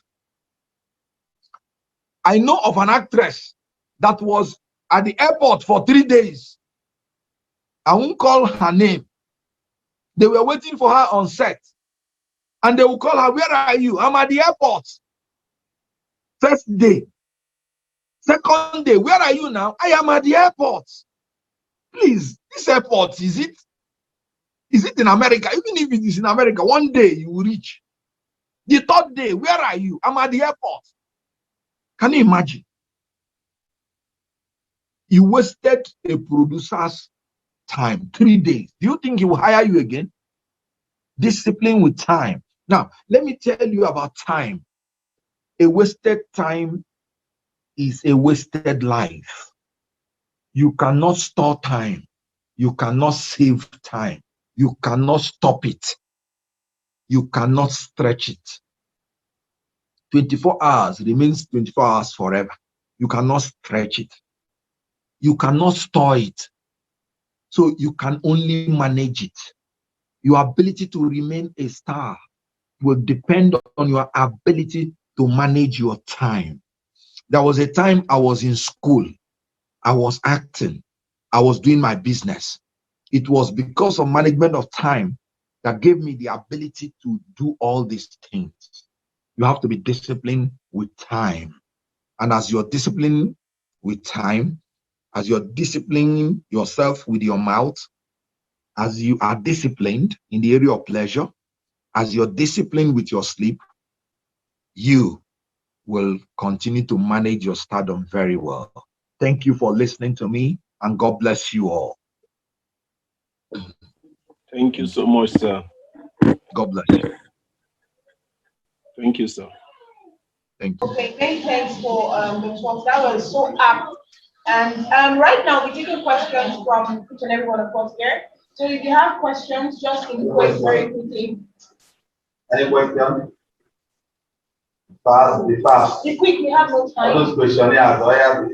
I know of an actress that was at the airport for 3 days. I won't call her name. They were waiting for her on set. And they will call her, where are you? I'm at the airport. First day. Second day, where are you now? I am at the airport. Please, this airport, is it in America? Even if it is in America, one day you will reach. The third day, where are you? I'm at the airport. Can you imagine? You wasted a producer's time, 3 days. Do you think he will hire you again? Discipline with time. Now, let me tell you about time. A wasted time is a wasted life. You cannot store time. You cannot save time. You cannot stop it. You cannot stretch it. 24 hours remains 24 hours forever. You cannot stretch it. You cannot store it. So you can only manage it. Your ability to remain a star will depend on your ability to manage your time. There was a time I was in school. I was acting. I was doing my business. It was because of management of time that gave me the ability to do all these things. You have to be disciplined with time. And as you're disciplined with time, as you're disciplining yourself with your mouth, as you are disciplined in the area of pleasure, as you're disciplined with your sleep, you will continue to manage your stardom very well. Thank you for listening to me, and God bless you all. Thank you so much, sir. God bless you. Thank you, sir. Thank you. Okay, thanks for the talk. That was so apt. And right now we're taking questions from each and every one of us here. So if you have questions, just input very quickly. Any question? Fast, be fast. Be quick, we have no time. All those questionnaires,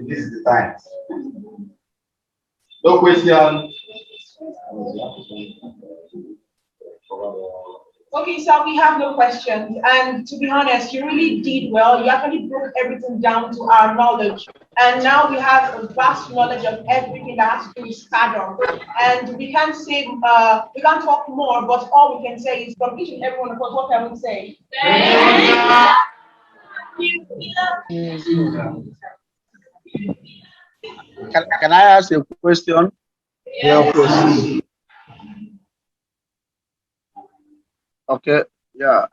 this is the time. No question. Okay, so we have no questions. And to be honest, you really did well. You actually broke everything down to our knowledge. And now we have a vast knowledge of everything that has to do with stardom. And we can't say, we can't talk more, but all we can say is from each and every one of us, what can we say? Can I ask a question? Yeah, proceed. Okay. Yeah.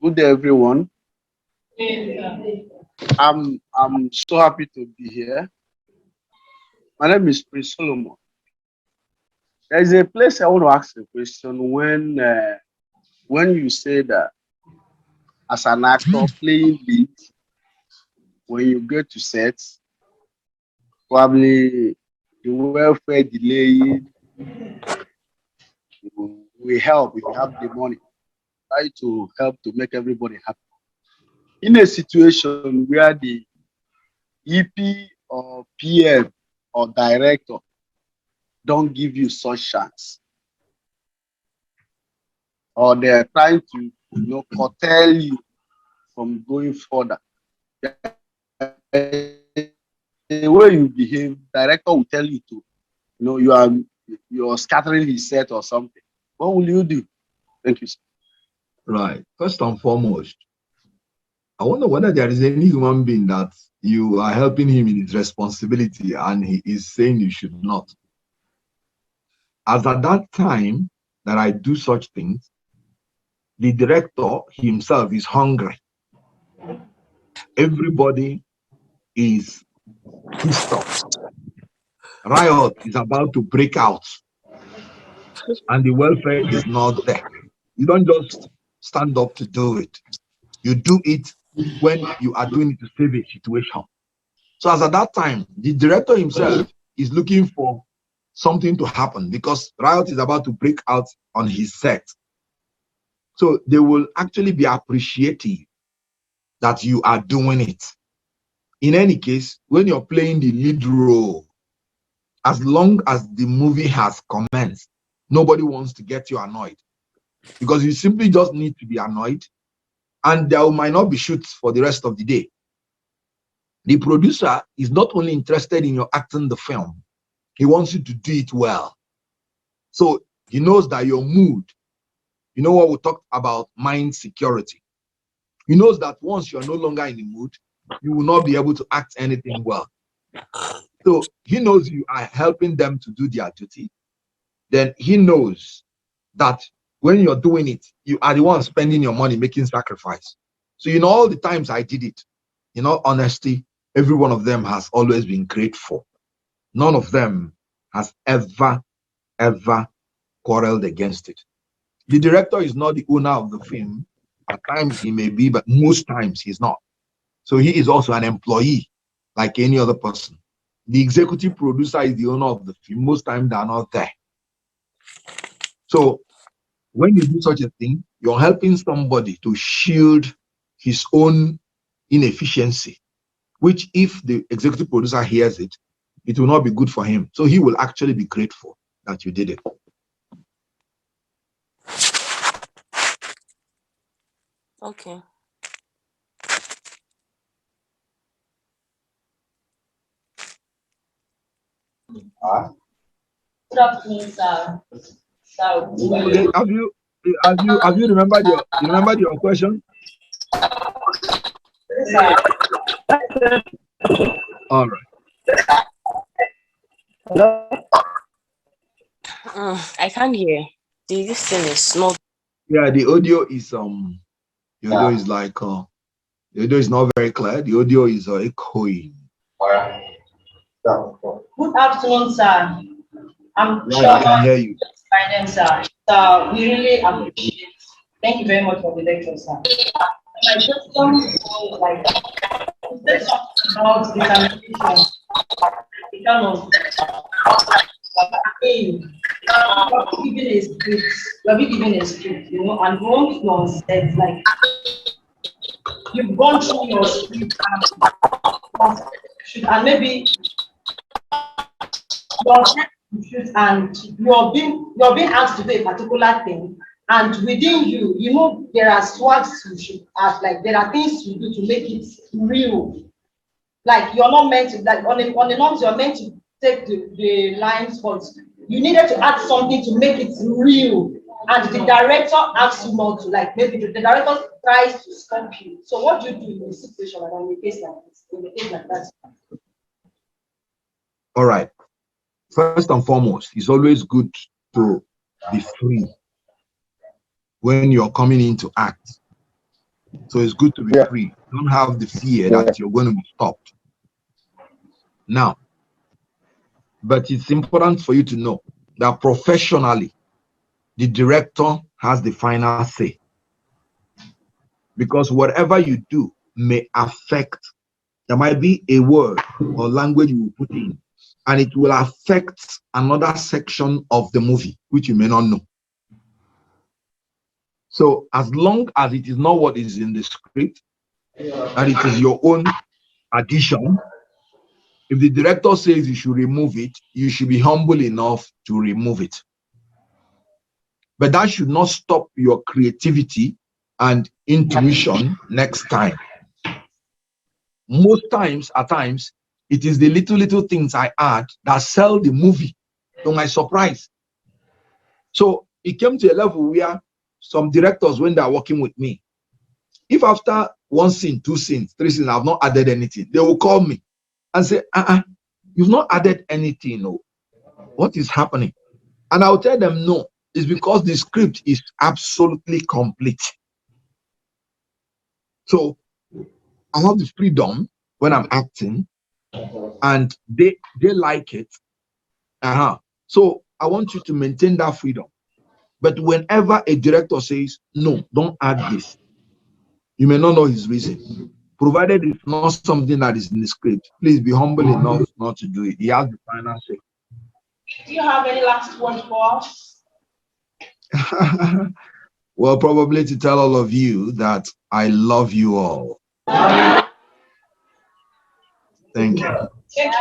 Good day, everyone. I'm so happy to be here. My name is Prince Solomon. There is a place I want to ask a question when you say that as an actor playing lead, when you get to set, probably the welfare delayed will help if you have the money. Try to help to make everybody happy. In a situation where the EP or PM or director don't give you such chance, or they're trying to curtail you from going further, the way you behave, director will tell you to, you're scattering his set or something. What will you do? Thank you, sir. Right. First and foremost, I wonder whether there is any human being that you are helping him in his responsibility and he is saying you should not. As at that time that I do such things, the director himself is hungry. Everybody is pissed off. Riot is about to break out, and the welfare is not there. You don't just stand up to do it. You do it when you are doing it to save a situation. So as at that time, the director himself is looking for something to happen because riot is about to break out on his set. So they will actually be appreciative that you are doing it. In any case, when you're playing the lead role, as long as the movie has commenced, nobody wants to get you annoyed because you simply just need to be annoyed, and there might not be shoots for the rest of the day. The producer is not only interested in your acting the film, he wants you to do it well. So he knows that your mood, you know what we talked about, mind security. He knows that once you're no longer in the mood, you will not be able to act anything well. So he knows you are helping them to do their duty. Then he knows that when you're doing it, you are the one spending your money, making sacrifice. So in all the times I did it, in all honesty, every one of them has always been grateful. None of them has ever quarreled against it. The director is not the owner of the film. At times he may be, but most times he's not. So he is also an employee like any other person. The executive producer is the owner of the film. Most times they are not there. So when you do such a thing, you're helping somebody to shield his own inefficiency, which if the executive producer hears it, it will not be good for him. So he will actually be grateful that you did it. Okay. Good afternoon, sir. Okay, have you remembered your question? Sir. All right. I can't hear. This thing is not. Yeah, the audio is the audio is like the audio is not very clear. The audio is echoing. Good afternoon, sir. I'm Right, I can hear you. My name, sir. So we really appreciate. Thank you very much for the lecture, sir. My question is like about determination. The kind of aim. You're being given a script, you know, and once you're set, like you've gone through your script and maybe and you're being asked to do a particular thing, and within you, you know, there are swags you should ask, like there are things you do to make it real. Like you're not meant to, like on the norms, you're meant to take the lines, but you needed to add something to make it real. And the director asks you not to, like maybe the director tries to stop you. So what do you do in a situation like in a case like this, in a case like that? All right. First and foremost, it's always good to be free when you're coming in to act. So it's good to be free. Don't have the fear that you're going to be stopped. Now, but it's important for you to know that professionally, the director has the final say. Because whatever you do may affect, there might be a word or language you will put in, and it will affect another section of the movie, which you may not know. So as long as it is not what is in the script, and it is your own addition, if the director says you should remove it, you should be humble enough to remove it. But that should not stop your creativity and intuition next time. Most times, at times, it is the little things I add that sell the movie, to my surprise. So it came to a level where some directors, when they are working with me, if after one scene, two scenes, three scenes, I've not added anything, they will call me and say, you've not added anything. No. What is happening? And I'll tell them, no, is because the script is absolutely complete. So I have the freedom when I'm acting, and they like it. So I want you to maintain that freedom. But whenever a director says, no, don't add this, you may not know his reason. Provided it's not something that is in the script, please be humble enough not to do it. He has the final say. Do you have any last words for us? Well, probably to tell all of you that I love you all. Thank you. Thank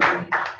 you.